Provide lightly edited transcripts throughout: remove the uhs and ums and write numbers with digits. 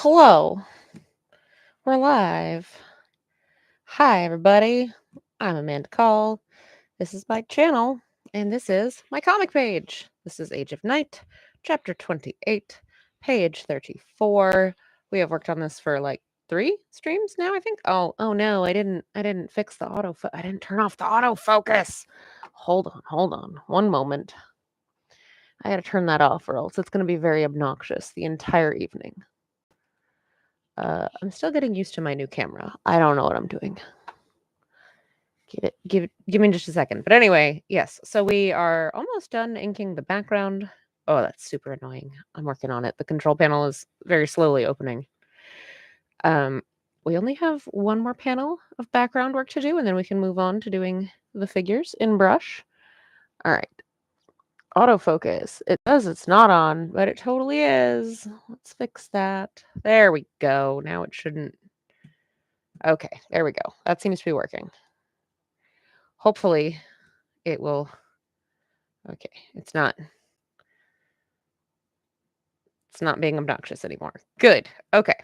Hello, we're live. Hi, everybody. I'm Amanda Call. This is my channel, and this is my comic page. This is Age of Night, chapter 28, page 34. We have worked on this for like 3 streams now, I think. Oh no, I didn't fix the I didn't turn off the autofocus. Hold on. One moment. I gotta turn that off, or else it's gonna be very obnoxious the entire evening. I'm still getting used to my new camera. I don't know what I'm doing. Give me just a second. But anyway, yes. So we are almost done inking the background. Oh, that's super annoying. I'm working on it. The control panel is very slowly opening. We only have one more panel of background work to do, and then we can move on to doing the figures in brush. All right. Autofocus. It says it's not on, but it totally is. Let's fix that. There we go. Now it shouldn't. Okay, there we go. That seems to be working. Hopefully it will. Okay, it's not being obnoxious anymore. Good. Okay.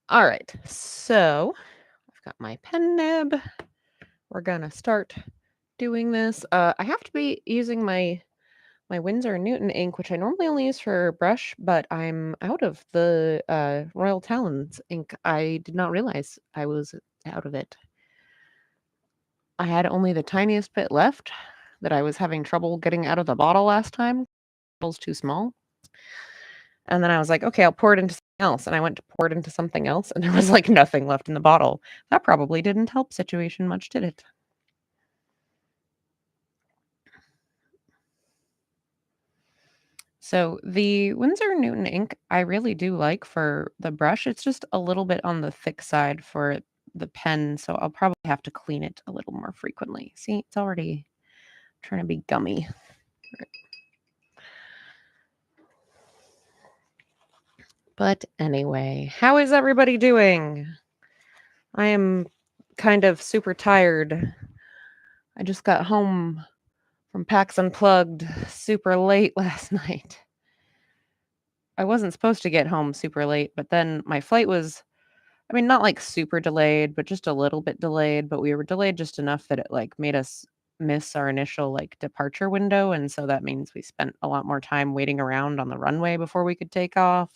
All right. So I've got my pen nib. We're gonna start doing this. I have to be using my Winsor & Newton ink, which I normally only use for brush, but I'm out of the Royal Talons ink. I did not realize I was out of it. I had only the tiniest bit left that I was having trouble getting out of the bottle last time. The bottle's too small. And then I was like, okay, I'll pour it into something else. And I went to pour it into something else, and there was like nothing left in the bottle. That probably didn't help situation much, did it? So the Winsor & Newton ink, I really do like for the brush. It's just a little bit on the thick side for the pen, so I'll probably have to clean it a little more frequently. See, it's already trying to be gummy. But anyway, how is everybody doing? I am kind of super tired. I just got home from PAX Unplugged super late last night. I wasn't supposed to get home super late, but then my flight was, I mean, not like super delayed, but just a little bit delayed, but we were delayed just enough that it like made us miss our initial like departure window, and so that means we spent a lot more time waiting around on the runway before we could take off.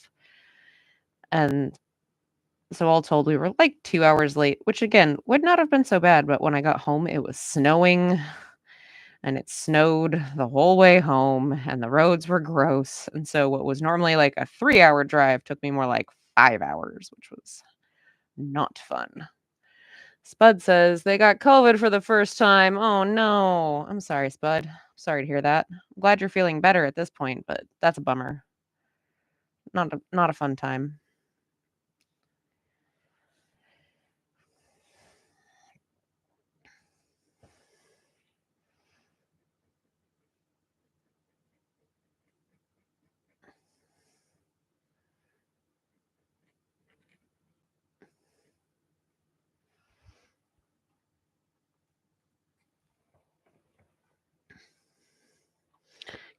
And so all told, we were like 2 hours late, which again would not have been so bad, but when I got home, it was snowing. And it snowed the whole way home, and the roads were gross, and so what was normally like a 3-hour drive took me more like 5 hours, which was not fun. Spud says they got COVID for the first time. Oh no. I'm sorry, Spud. Sorry to hear that. I'm glad you're feeling better at this point, but that's a bummer. Not a fun time.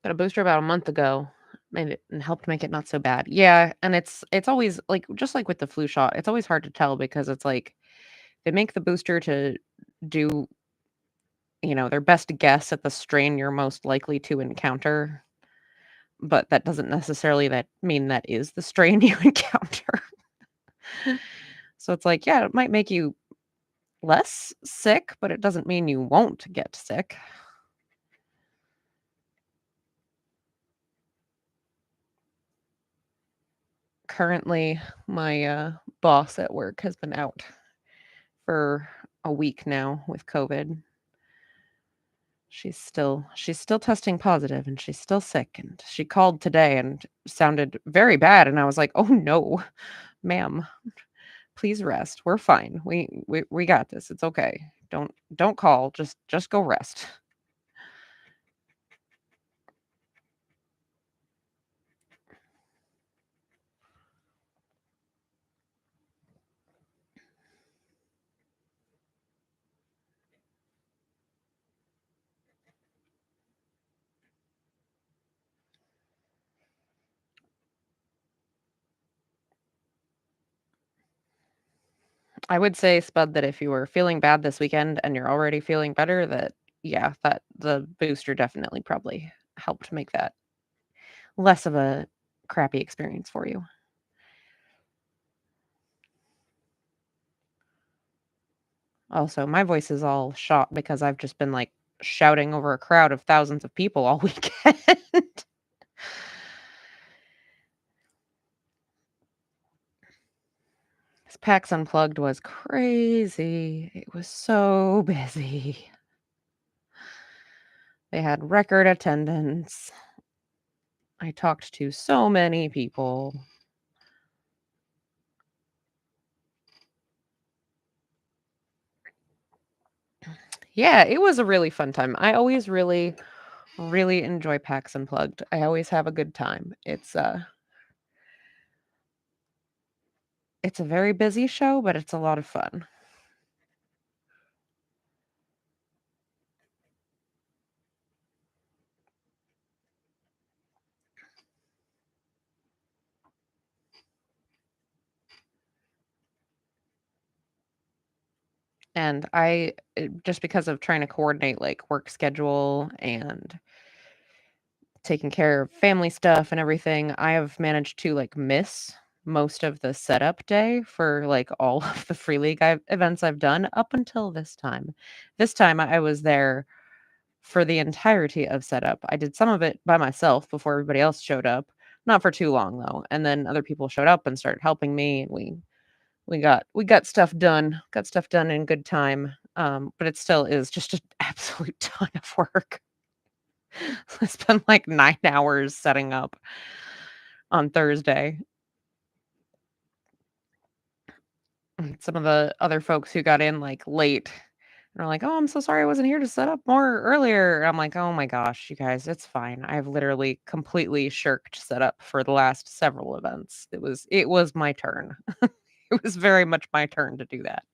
Got a booster about a month ago. Made it and helped make it not so bad. Yeah, and it's always like just like with the flu shot, it's always hard to tell because it's like they make the booster to do, their best guess at the strain you're most likely to encounter, but that doesn't necessarily mean that is the strain you encounter. So it's like, yeah, it might make you less sick, but it doesn't mean you won't get sick. Currently, my boss at work has been out for a week now with COVID. She's still testing positive, and she's still sick, and she called today and sounded very bad, and I was like, "Oh no, ma'am. Please rest. We're fine. We got this. It's okay. Don't call. Just go rest." I would say, Spud, that if you were feeling bad this weekend and you're already feeling better, that yeah, that the booster definitely probably helped make that less of a crappy experience for you. Also, my voice is all shot because I've just been like shouting over a crowd of thousands of people all weekend. This PAX Unplugged was crazy. It was so busy. They had record attendance. I talked to so many people. Yeah, it was a really fun time. I always really, really enjoy PAX Unplugged. I always have a good time. It's a very busy show, but it's a lot of fun. And just because of trying to coordinate like work schedule and taking care of family stuff and everything, I have managed to like miss most of the setup day for like all of the Free League events I've done up until this time. This time I was there for the entirety of setup. I did some of it by myself before everybody else showed up. Not for too long though. And then other people showed up and started helping me and we got stuff done. Got stuff done in good time. But it still is just an absolute ton of work. I spent like 9 hours setting up on Thursday. Some of the other folks who got in like late and are like, "Oh, I'm so sorry I wasn't here to set up more earlier." I'm like, "Oh my gosh, you guys, it's fine. I've literally completely shirked setup for the last several events. It was my turn. It was very much my turn to do that."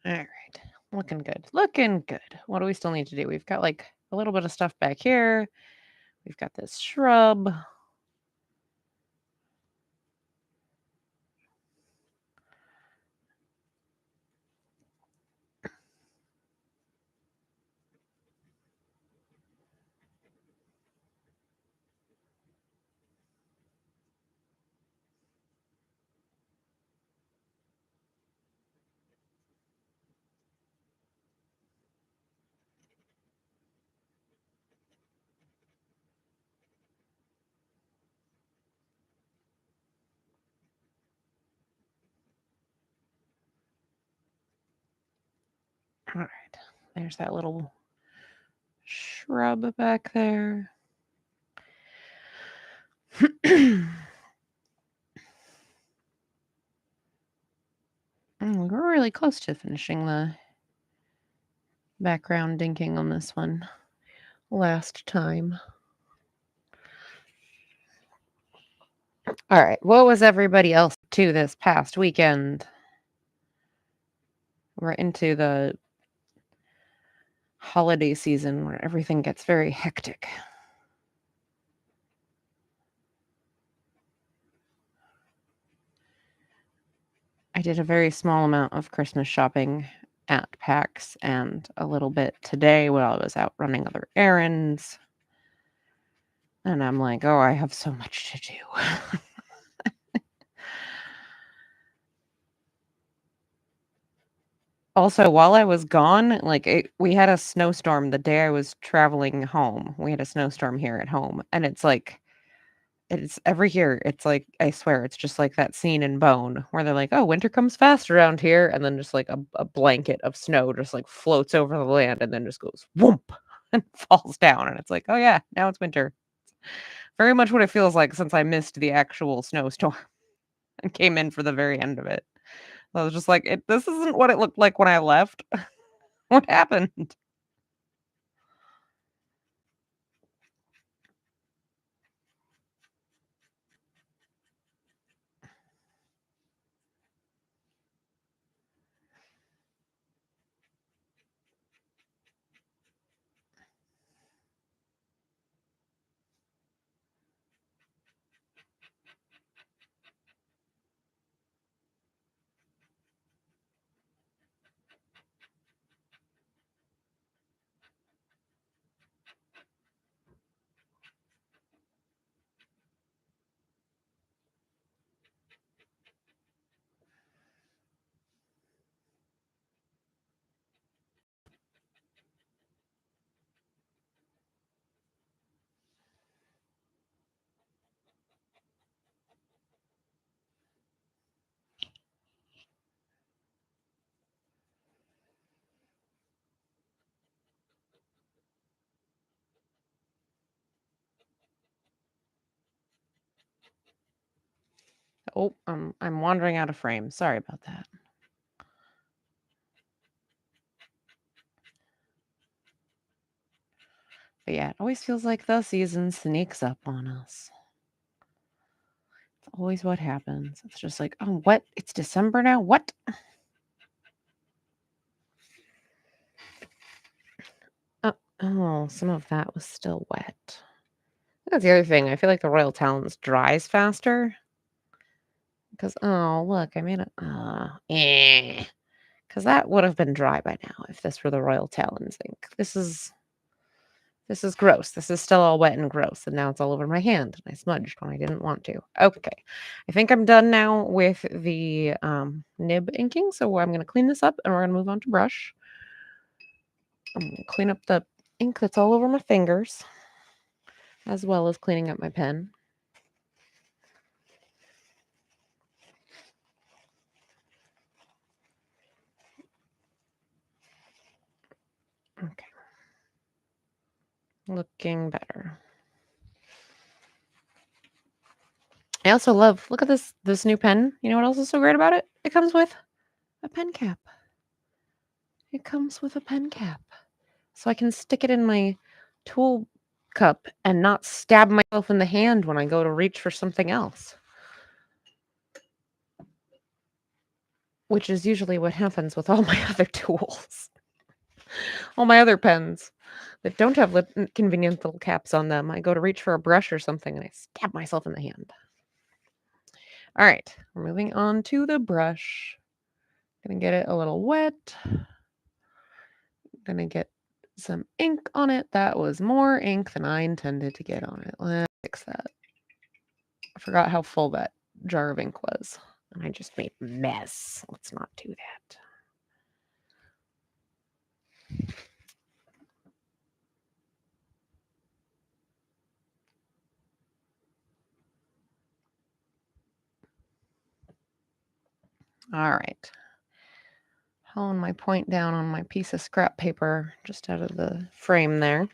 All right. Looking good. Looking good. What do we still need to do? We've got like a little bit of stuff back here. We've got this shrub. All right. There's that little shrub back there. We're really close to finishing the background dinking on this one last time. All right. What was everybody else to this past weekend? We're into the holiday season where everything gets very hectic. I did a very small amount of Christmas shopping at PAX and a little bit today while I was out running other errands. And I'm like, oh, I have so much to do. Also, while I was gone, like, we had a snowstorm the day I was traveling home. We had a snowstorm here at home, and it's every year, it's like I swear, it's just like that scene in Bone where they're like, "Oh, winter comes fast around here," and then just like a blanket of snow just like floats over the land and then just goes whoomp and falls down, and it's like, "Oh yeah, now it's winter." Very much what it feels like since I missed the actual snowstorm and came in for the very end of it. I was just like, this isn't what it looked like when I left. What happened?" Oh, I'm wandering out of frame. Sorry about that. But yeah, it always feels like the season sneaks up on us. It's always what happens. It's just like, "Oh, what? It's December now? What?" Oh, some of that was still wet. That's the other thing. I feel like the Royal Talons dries faster because oh, look, I made it. Because that would have been dry by now if this were the Royal Talons ink. This is gross. This is still all wet and gross, and now it's all over my hand, and I smudged when I didn't want to. Okay. I think I'm done now with the, nib inking, so I'm gonna clean this up, and we're gonna move on to brush. I'm gonna clean up the ink that's all over my fingers, as well as cleaning up my pen. Okay. Looking better. I also love look at this new pen. You know what else is so great about it? It comes with a pen cap. It comes with a pen cap. So I can stick it in my tool cup and not stab myself in the hand when I go to reach for something else. Which is usually what happens with all my other tools. All my other pens that don't have convenient little caps on them. I go to reach for a brush or something and I stab myself in the hand. All right, we're moving on to the brush. Gonna get it a little wet. Gonna get some ink on it. That was more ink than I intended to get on it. Let's fix that. I forgot how full that jar of ink was. And I just made a mess. Let's not do that. All right. Hone my point down on my piece of scrap paper just out of the frame there.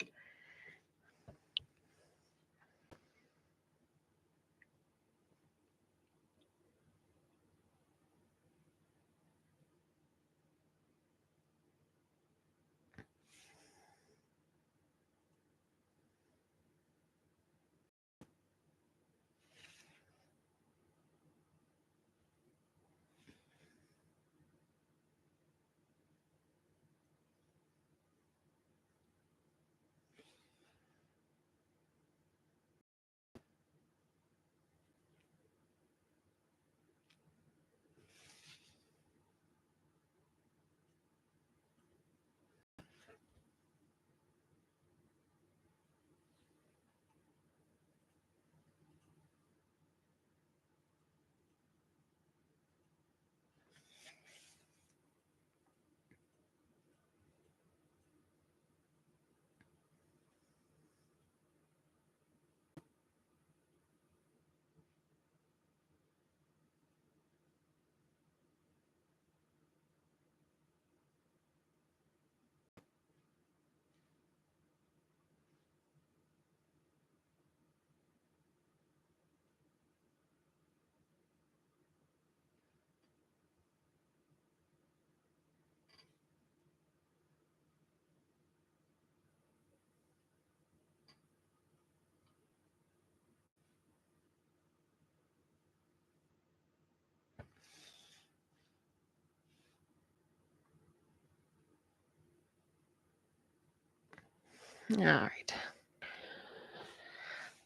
All right.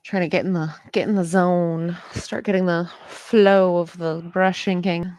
Trying to get in the zone, start getting the flow of the brush inking.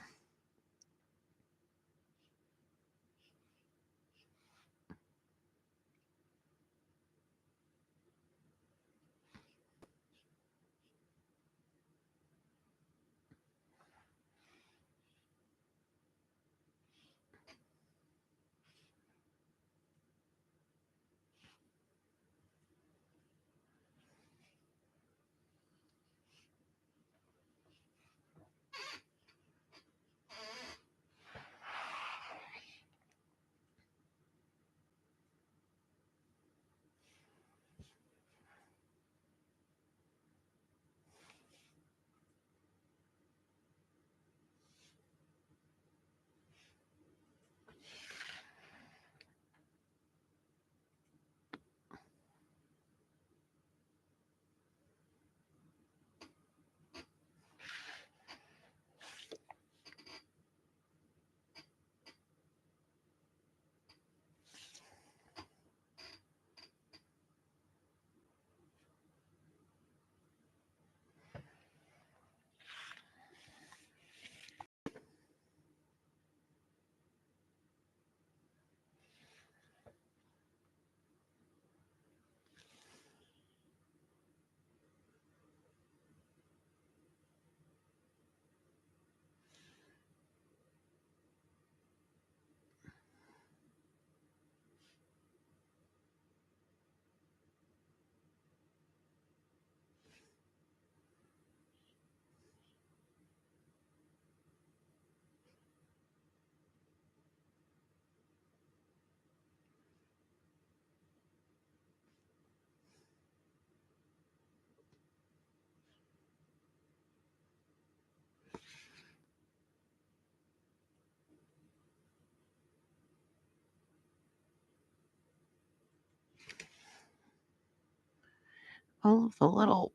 All of the little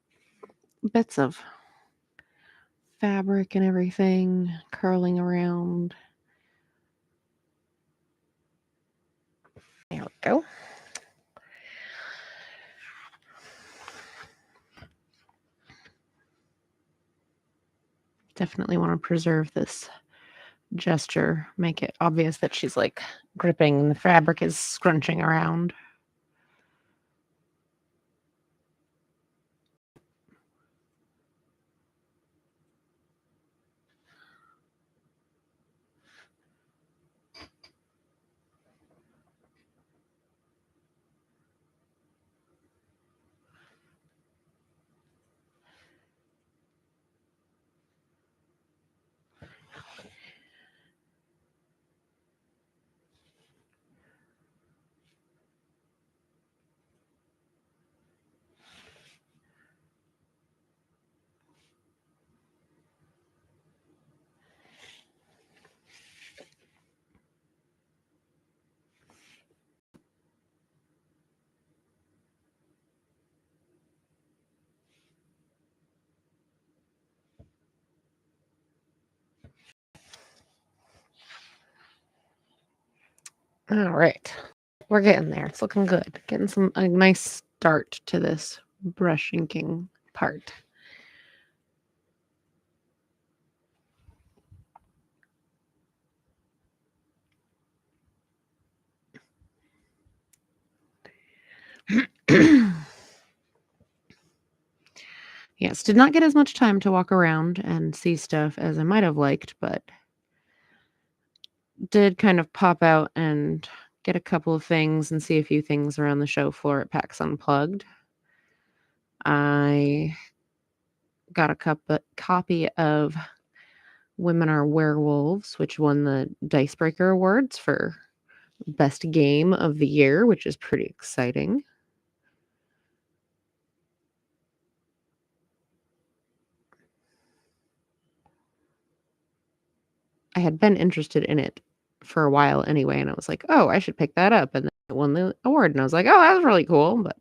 bits of fabric and everything curling around. There we go. Definitely want to preserve this gesture, make it obvious that she's like gripping and the fabric is scrunching around. All right. We're getting there. It's looking good. Getting a nice start to this brush inking part. Yes, did not get as much time to walk around and see stuff as I might have liked, but did kind of pop out and get a couple of things and see a few things around the show floor at PAX Unplugged. I got a copy of Women Are Werewolves, which won the Dicebreaker Awards for Best Game of the Year, which is pretty exciting. I had been interested in it for a while anyway, and I was like, "Oh, I should pick that up," and then it won the award, and I was like, "Oh, that's really cool," but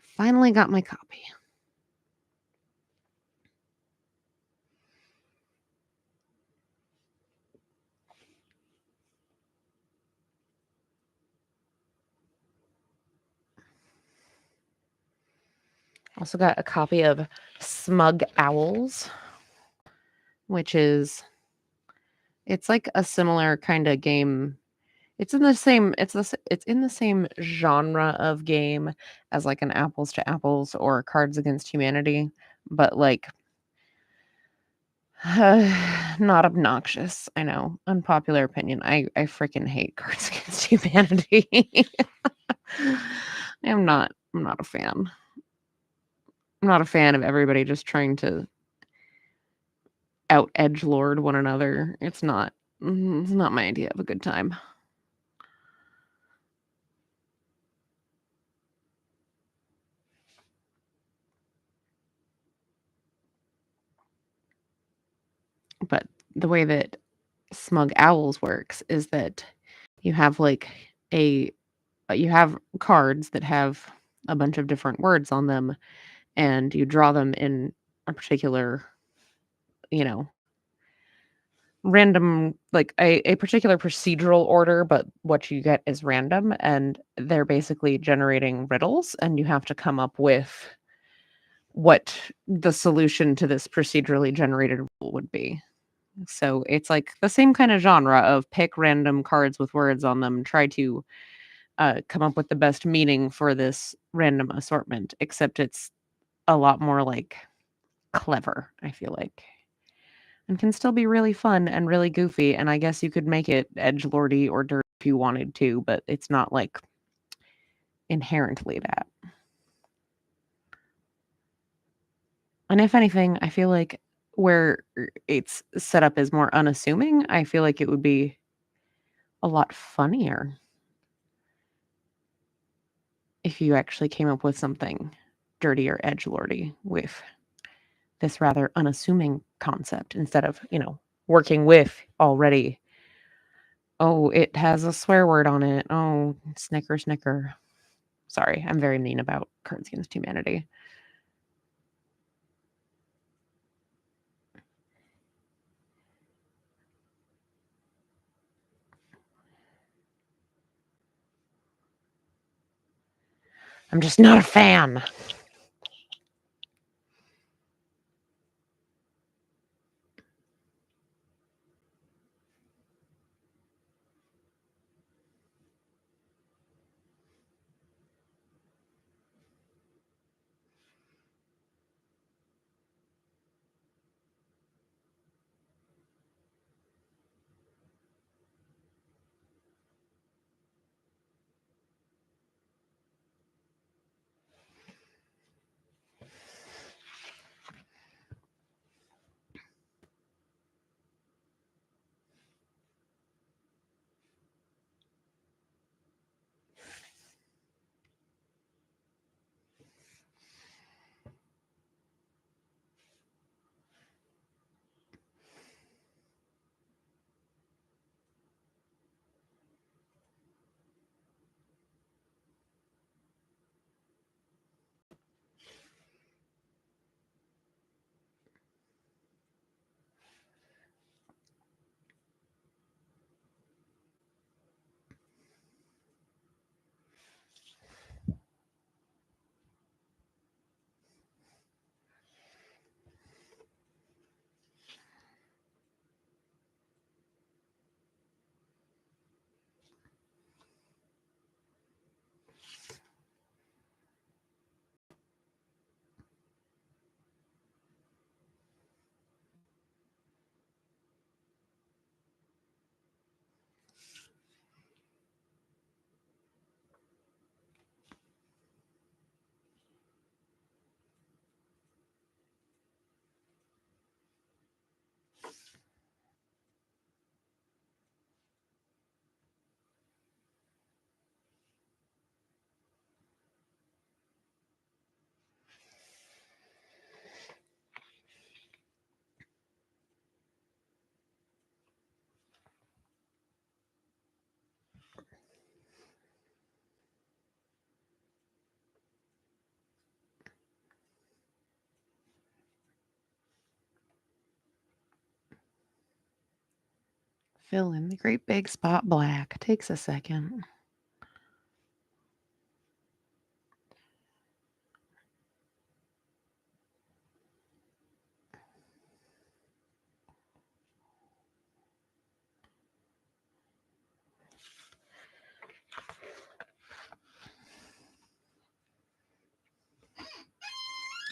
finally got my copy. Also got a copy of Smug Owls, which is it's like a similar kind of game. It's in the same it's in the same genre of game as like an Apples to Apples or Cards Against Humanity, but like not obnoxious. I know, unpopular opinion. I freaking hate Cards Against Humanity. I'm not a fan. I'm not a fan of everybody just trying to out edgelord one another. It's not my idea of a good time. But the way that Smug Owls works is that you have like a you have cards that have a bunch of different words on them, and you draw them in a particular, you know, random, like a particular procedural order, but what you get is random, and they're basically generating riddles, and you have to come up with what the solution to this procedurally generated riddle would be. So it's like the same kind of genre of pick random cards with words on them, try to come up with the best meaning for this random assortment, except it's a lot more like clever, I feel like, and can still be really fun and really goofy. And I guess you could make it edgelordy or dirt if you wanted to, but it's not like inherently that. And if anything, I feel like where it's set up as more unassuming, I feel like it would be a lot funnier if you actually came up with something dirty or edgelordy with this rather unassuming concept instead of, working with already, oh, it has a swear word on it. Oh, snicker, snicker. Sorry, I'm very mean about Cards Against Humanity. I'm just not a fan. Fill in the great big spot black. Takes a second.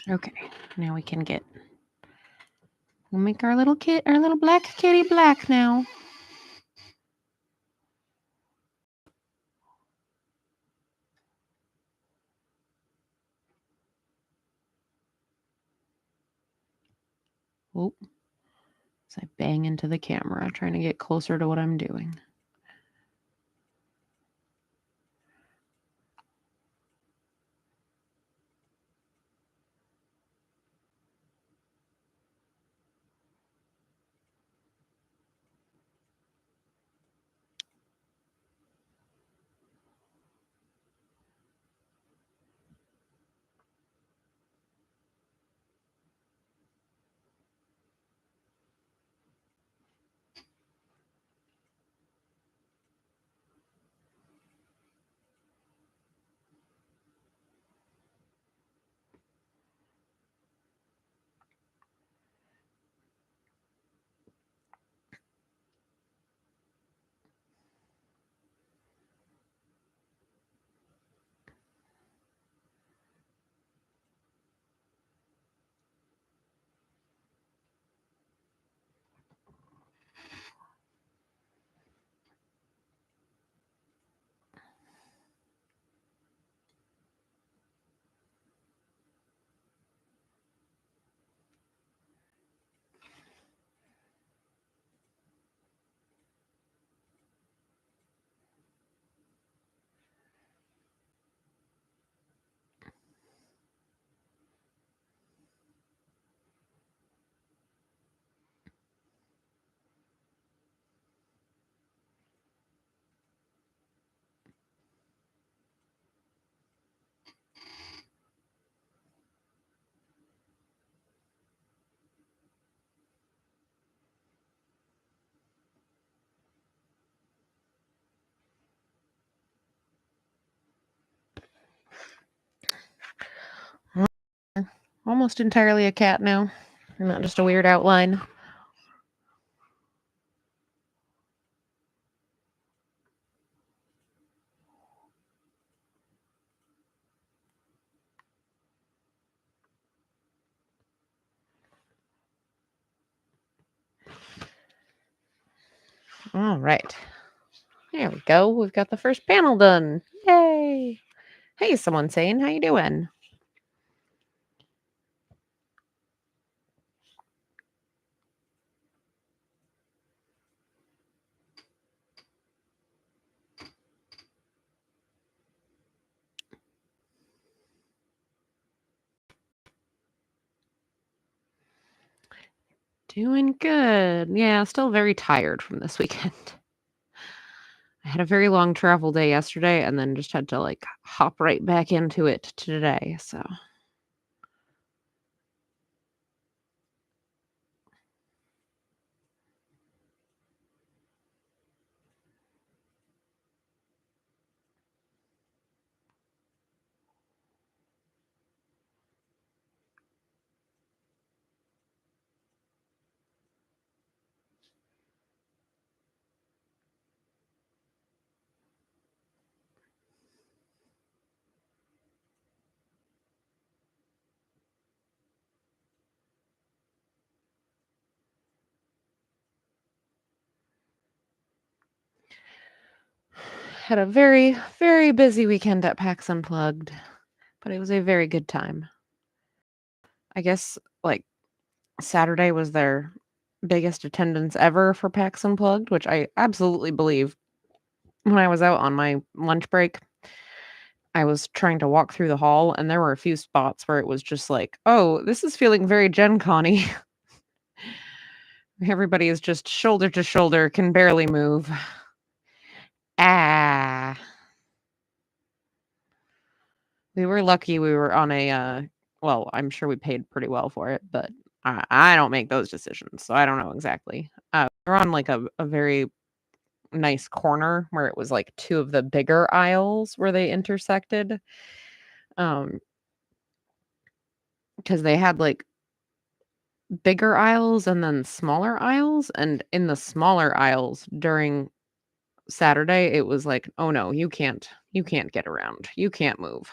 Okay, now we'll make our little black kitty black now. Oh, as I bang into the camera, trying to get closer to what I'm doing. Almost entirely a cat now, and not just a weird outline. All right. There we go. We've got the first panel done. Yay. Hey, someone saying, how you doing? Doing good. Yeah, still very tired from this weekend. I had a very long travel day yesterday and then just had to like hop right back into it today. So had a very, very busy weekend at PAX Unplugged, but it was a very good time. I guess like Saturday was their biggest attendance ever for PAX Unplugged, which I absolutely believe. When I was out on my lunch break, I was trying to walk through the hall, and there were a few spots where it was just like, "Oh, this is feeling very Gen Con-y." Everybody is just shoulder to shoulder, can barely move. Ah. We were lucky we were on a, well, I'm sure we paid pretty well for it, but I don't make those decisions, so I don't know exactly. We're on, like, a very nice corner where it was, like, 2 of the bigger aisles where they intersected, um, because they had, like, bigger aisles and then smaller aisles, and in the smaller aisles during Saturday, it was like, "Oh, no, you can't get around. You can't move."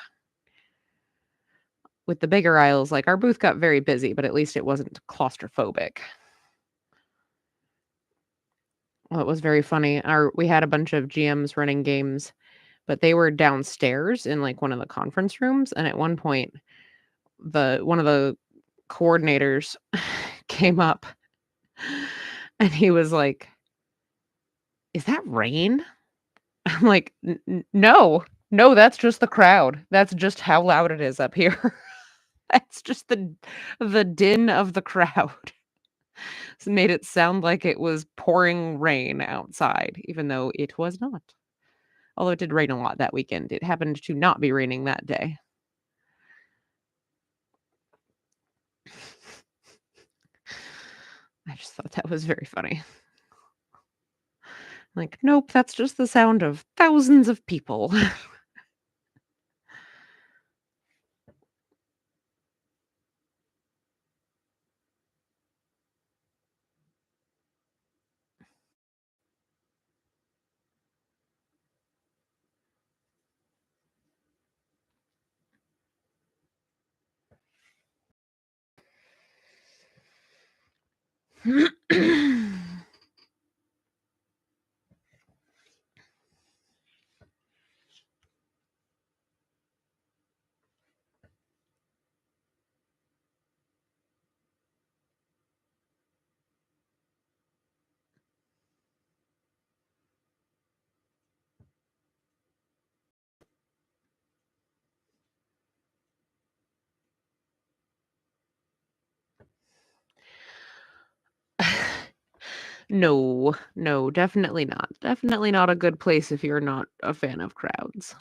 with the bigger aisles, like, our booth got very busy, but at least it wasn't claustrophobic. Well, it was very funny. We had a bunch of GMs running games, but they were downstairs in, like, one of the conference rooms, and at one point, the one of the coordinators came up, and he was like, "Is that rain?" I'm like, No. No, that's just the crowd. That's just how loud it is up here." That's just the din of the crowd. Made it sound like it was pouring rain outside, even though it was not. Although it did rain a lot that weekend. It happened to not be raining that day. I just thought that was very funny. Like, nope, that's just the sound of thousands of people. No, no, definitely not. Definitely not a good place if you're not a fan of crowds.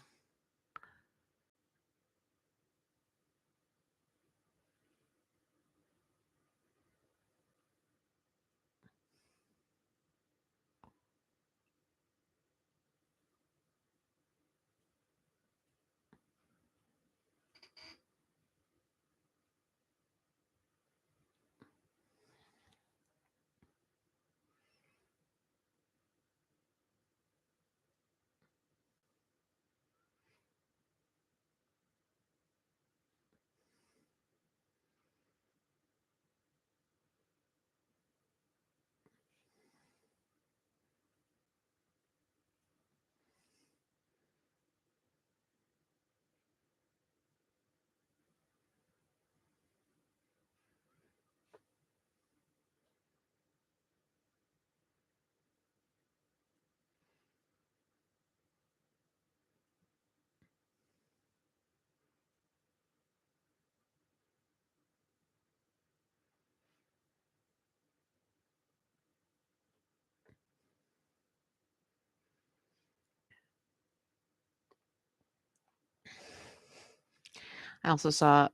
I also saw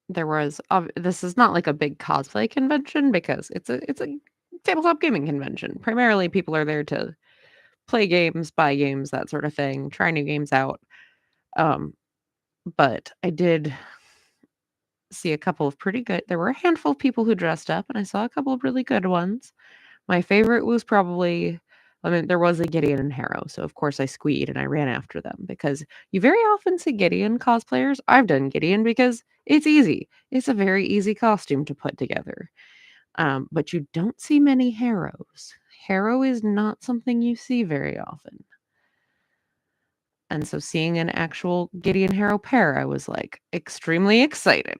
there was this is not like a big cosplay convention because it's a tabletop gaming convention. Primarily people are there to play games, buy games, that sort of thing, try new games out. Um, but I did see a couple of pretty good there were a handful of people who dressed up, and I saw a couple of really good ones. My favorite was probably I mean, there was a Gideon and Harrow, so of course I squeed and I ran after them because you very often see Gideon cosplayers. I've done Gideon because it's easy. It's a very easy costume to put together. But you don't see many Harrows. Harrow is not something you see very often. And so seeing an actual Gideon Harrow pair, I was like extremely excited.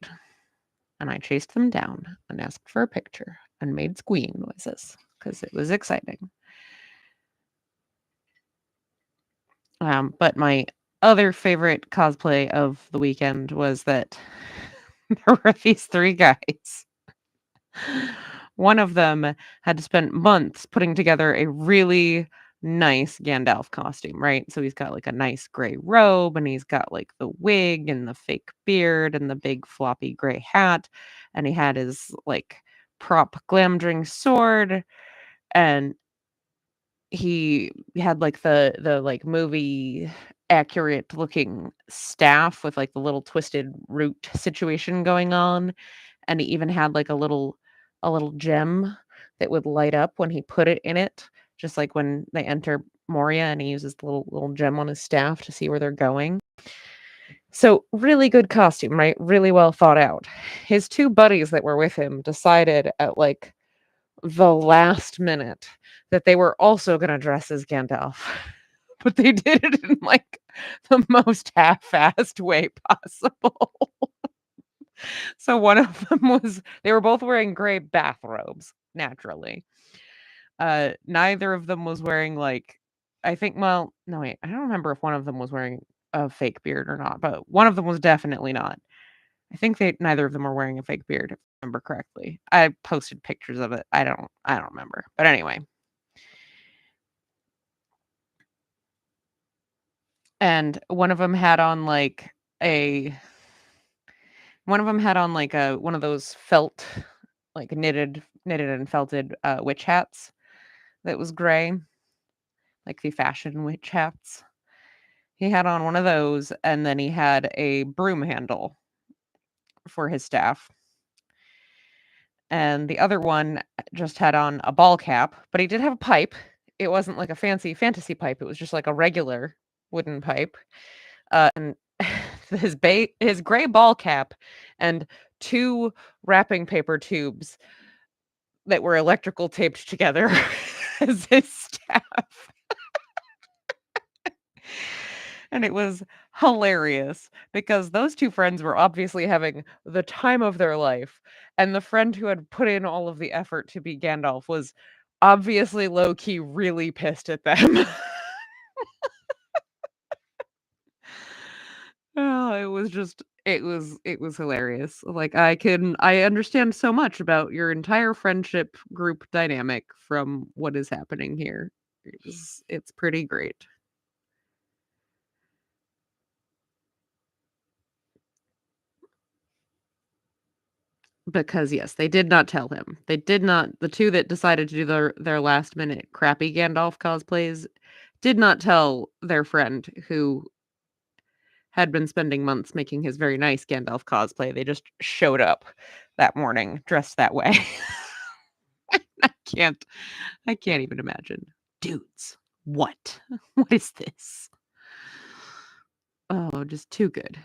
And I chased them down and asked for a picture and made squeeing noises because it was exciting. But my other favorite cosplay of the weekend was that there were these 3 guys. One of them had to spend months putting together a really nice Gandalf costume, right? So he's got, like, a nice gray robe, and he's got, like, the wig and the fake beard and the big floppy gray hat, and he had his, like, prop Glamdring sword, and he had, like, the, like, movie accurate looking staff with, like, the little twisted root situation going on, and he even had, like, a little gem that would light up when he put it in it, just like when they enter Moria and he uses the little gem on his staff to see where they're going. So, really good costume, right? Really well thought out. His 2 buddies that were with him decided at, like, the last minute that they were also gonna dress as Gandalf, but they did it in, like, the most half-assed way possible. So one of them was they were both wearing gray bathrobes, naturally. Neither of them was wearing, like I think well, no, wait, I don't remember if one of them was wearing a fake beard or not, but one of them was definitely not. I think they neither of them were wearing a fake beard, if I remember correctly. I posted pictures of it. I don't remember. But anyway, and a one of them had on, like, a one of those felt, like, knitted and felted, witch hats that was gray, like the fashion witch hats. He had on one of those, and then he had a broom handle for his staff, and the other one just had on a ball cap, but he did have a pipe. It wasn't like a fancy fantasy pipe, it was just like a regular wooden pipe, and his gray ball cap and 2 wrapping paper tubes that were electrical taped together as his staff. And it was hilarious because those 2 friends were obviously having the time of their life, and the friend who had put in all of the effort to be Gandalf was obviously low key really pissed at them. Oh, it was hilarious. Like I understand so much about your entire friendship group dynamic from what is happening here. It's pretty great. Because, yes, they did not tell him. They did not the 2 that decided to do their last minute crappy Gandalf cosplays did not tell their friend who had been spending months making his very nice Gandalf cosplay. They just showed up that morning dressed that way. I can't I can't even imagine. Dudes, what? What is this? Oh, just too good.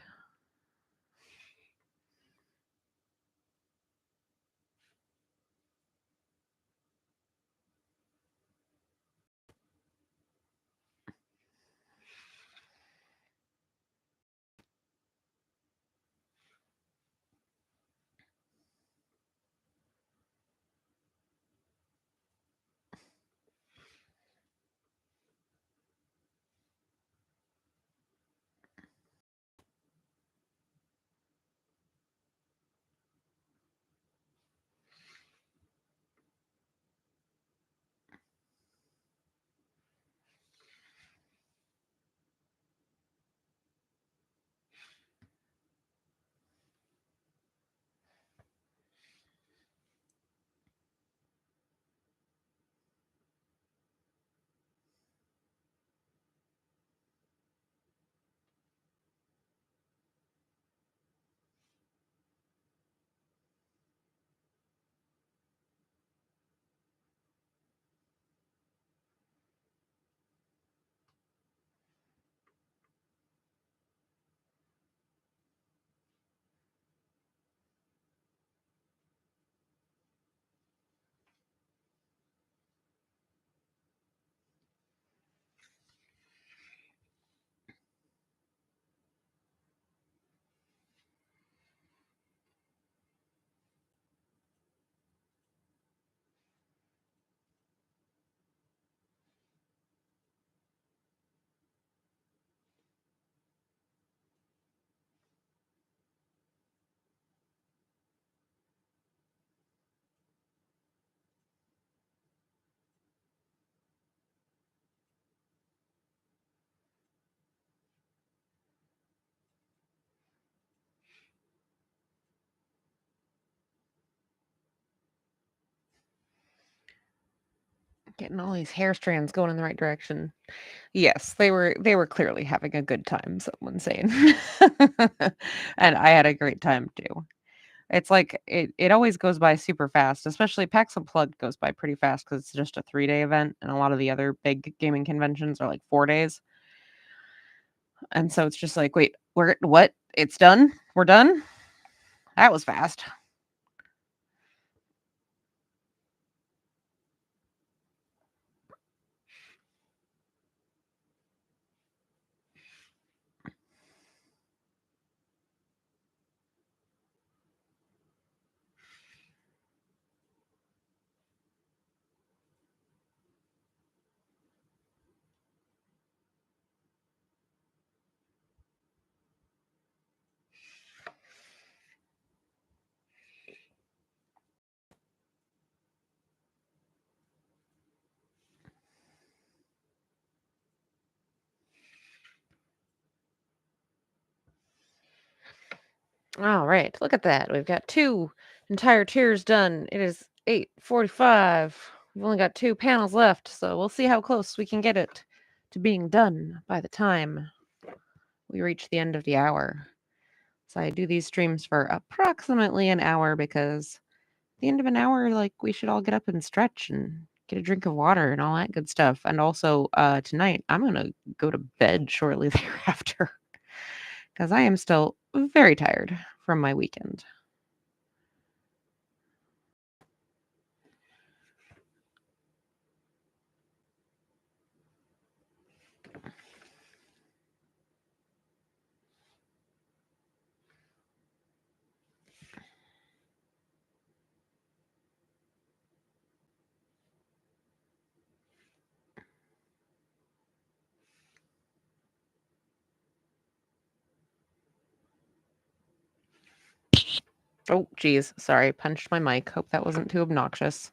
Getting all these hair strands going in the right direction. Yes, they were clearly having a good time, someone's saying. And I had a great time too. It's like it always goes by super fast, especially PAX Unplugged goes by pretty fast because it's just a 3-day event, and a lot of the other big gaming conventions are like 4 days. And so it's just like, wait, what? It's done? We're done? That was fast. All right, look at that. We've got 2 entire tiers done. It is 8:45. We've only got 2 panels left, so we'll see how close we can get it to being done by the time we reach the end of the hour. So I do these streams for approximately an hour because at the end of an hour, like, we should all get up and stretch and get a drink of water and all that good stuff. And also, tonight, I'm gonna go to bed shortly thereafter because I am still very tired from my weekend. Oh, geez. Sorry, punched my mic. Hope that wasn't too obnoxious.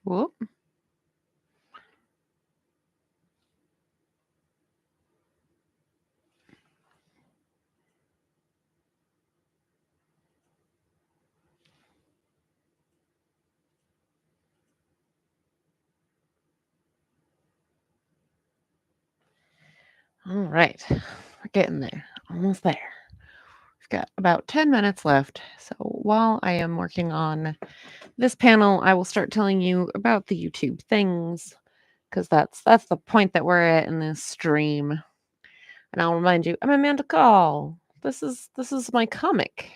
Whoop. All right. We're getting there. Almost there. We've got about 10 minutes left. So while I am working on this panel, I will start telling you about the YouTube things because that's the point that we're at in this stream. And I'll remind you, I'm Amanda Call. This is my comic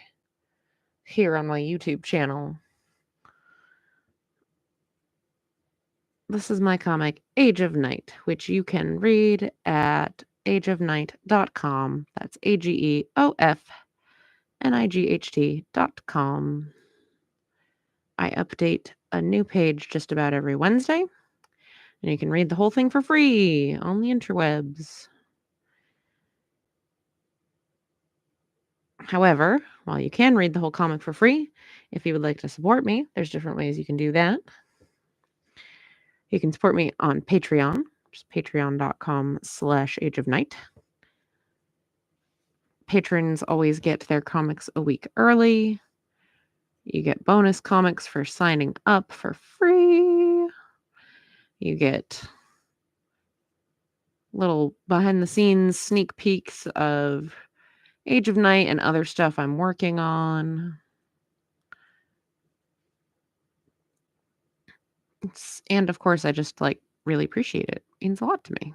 here on my YouTube channel. This is my comic, Age of Night, which you can read at ageofnight.com. That's AGEOFNIGHT.com. I update a new page just about every Wednesday. And you can read the whole thing for free on the interwebs. However, while you can read the whole comic for free, if you would like to support me, there's different ways you can do that. You can support me on Patreon, which is patreon.com/Age of Night. Patrons always get their comics a week early. You get bonus comics for signing up for free. You get little behind the scenes sneak peeks of Age of Night and other stuff I'm working on. And of course, I just really appreciate it. It means a lot to me.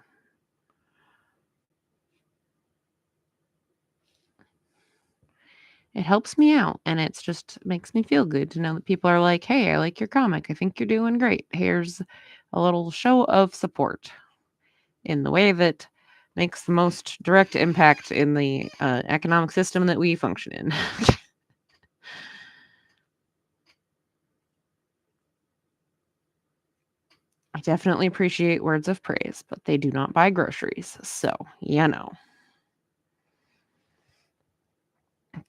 It helps me out, and it's just makes me feel good to know that people are like, "Hey, I like your comic. I think you're doing great. Here's a little show of support in the way that makes the most direct impact in the economic system that we function in." I definitely appreciate words of praise, but they do not buy groceries. So, you know.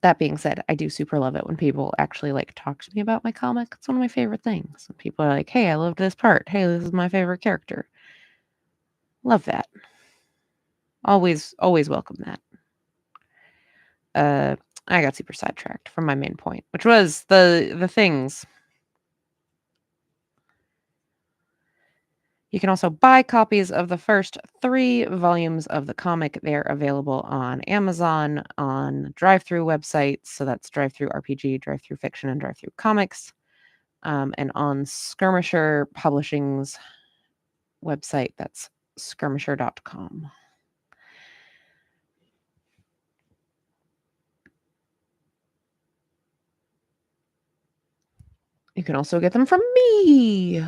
That being said, I do super love it when people actually talk to me about my comic. It's one of my favorite things. When people are like, "Hey, I loved this part. Hey, this is my favorite character." Love that. Always, always welcome that. I got super sidetracked from my main point, which was the things. You can also buy copies of the first 3 volumes of the comic. They're available on Amazon, on drive-through websites. So that's Drive-Through RPG, Drive-Through Fiction, and Drive-Through Comics. And on Skirmisher Publishing's website, that's skirmisher.com. You can also get them from me,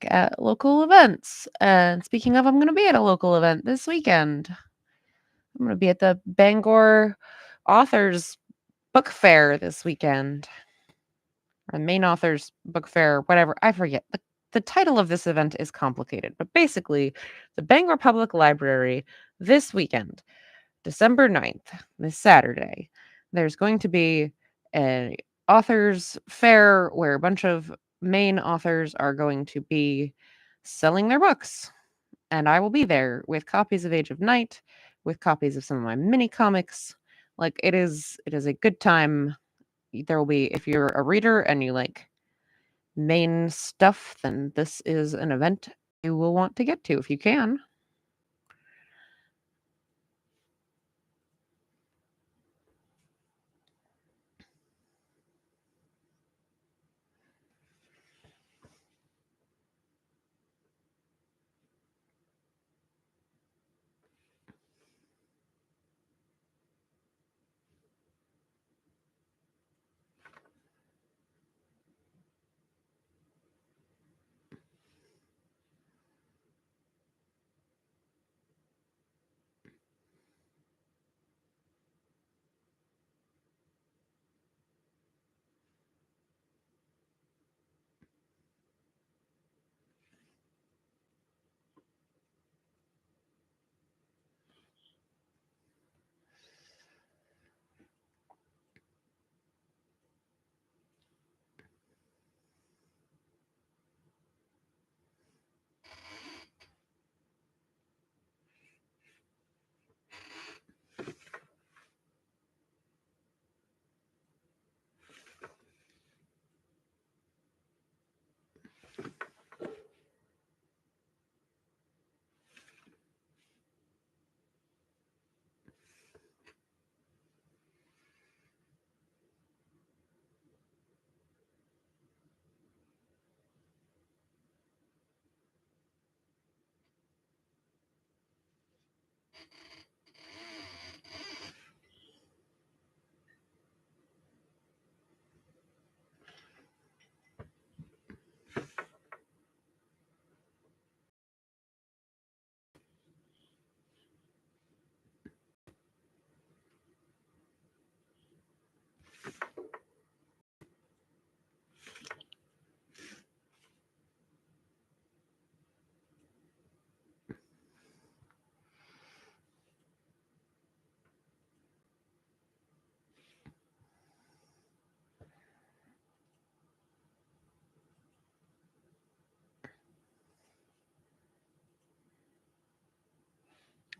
at local events. And speaking of, I'm going to be at a local event this weekend. I'm going to be at the Bangor Authors Book Fair this weekend. Or the Maine Authors Book Fair, whatever. I forget. The title of this event is complicated, but basically, the Bangor Public Library this weekend, December 9th, this Saturday, there's going to be an authors fair where a bunch of Maine authors are going to be selling their books. And I will be there with copies of Age of Night, with copies of some of my mini comics. It is a good time. There will be, if you're a reader and you like Maine stuff, then this is an event you will want to get to if you can.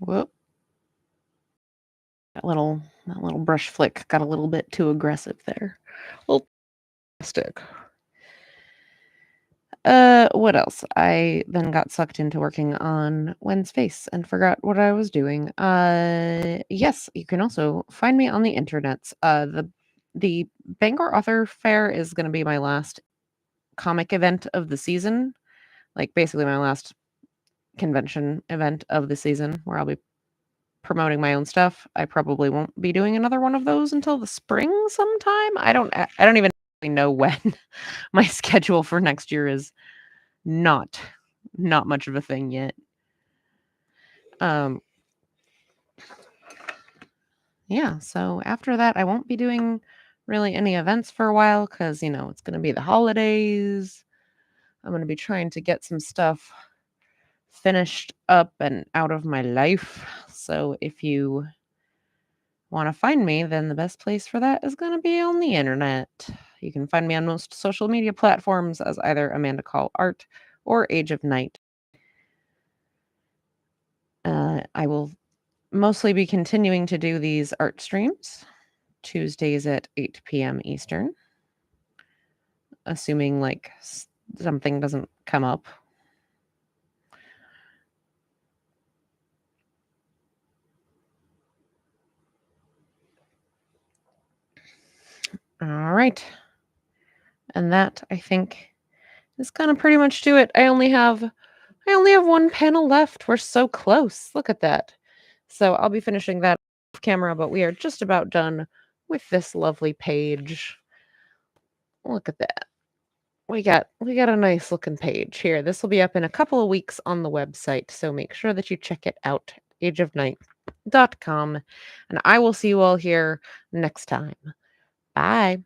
Whoop. That little brush flick got a little bit too aggressive there. Well, stick. What else? I then got sucked into working on Wen's face and forgot what I was doing. Yes, you can also find me on the internets. The Bangor Author Fair is going to be my last comic event of the season, like basically my last convention event of the season, where I'll be promoting my own stuff. I probably won't be doing another one of those until the spring sometime. I don't even know when. My schedule for next year is not much of a thing yet. Um yeah, so after that I won't be doing really any events for a while cuz it's going to be the holidays. I'm going to be trying to get some stuff finished up and out of my life. So if you want to find me, then the best place for that is going to be on the internet. You can find me on most social media platforms as either Amanda Call Art or Age of Night. I will mostly be continuing to do these art streams Tuesdays at 8 p.m. Eastern, assuming like something doesn't come up. All right. And that I think is gonna pretty much do it. I only have one panel left. We're so close. Look at that. So I'll be finishing that off camera, but we are just about done with this lovely page. Look at that. We got a nice looking page here. This will be up in a couple of weeks on the website, so make sure that you check it out, ageofnight.com. And I will see you all here next time. Bye.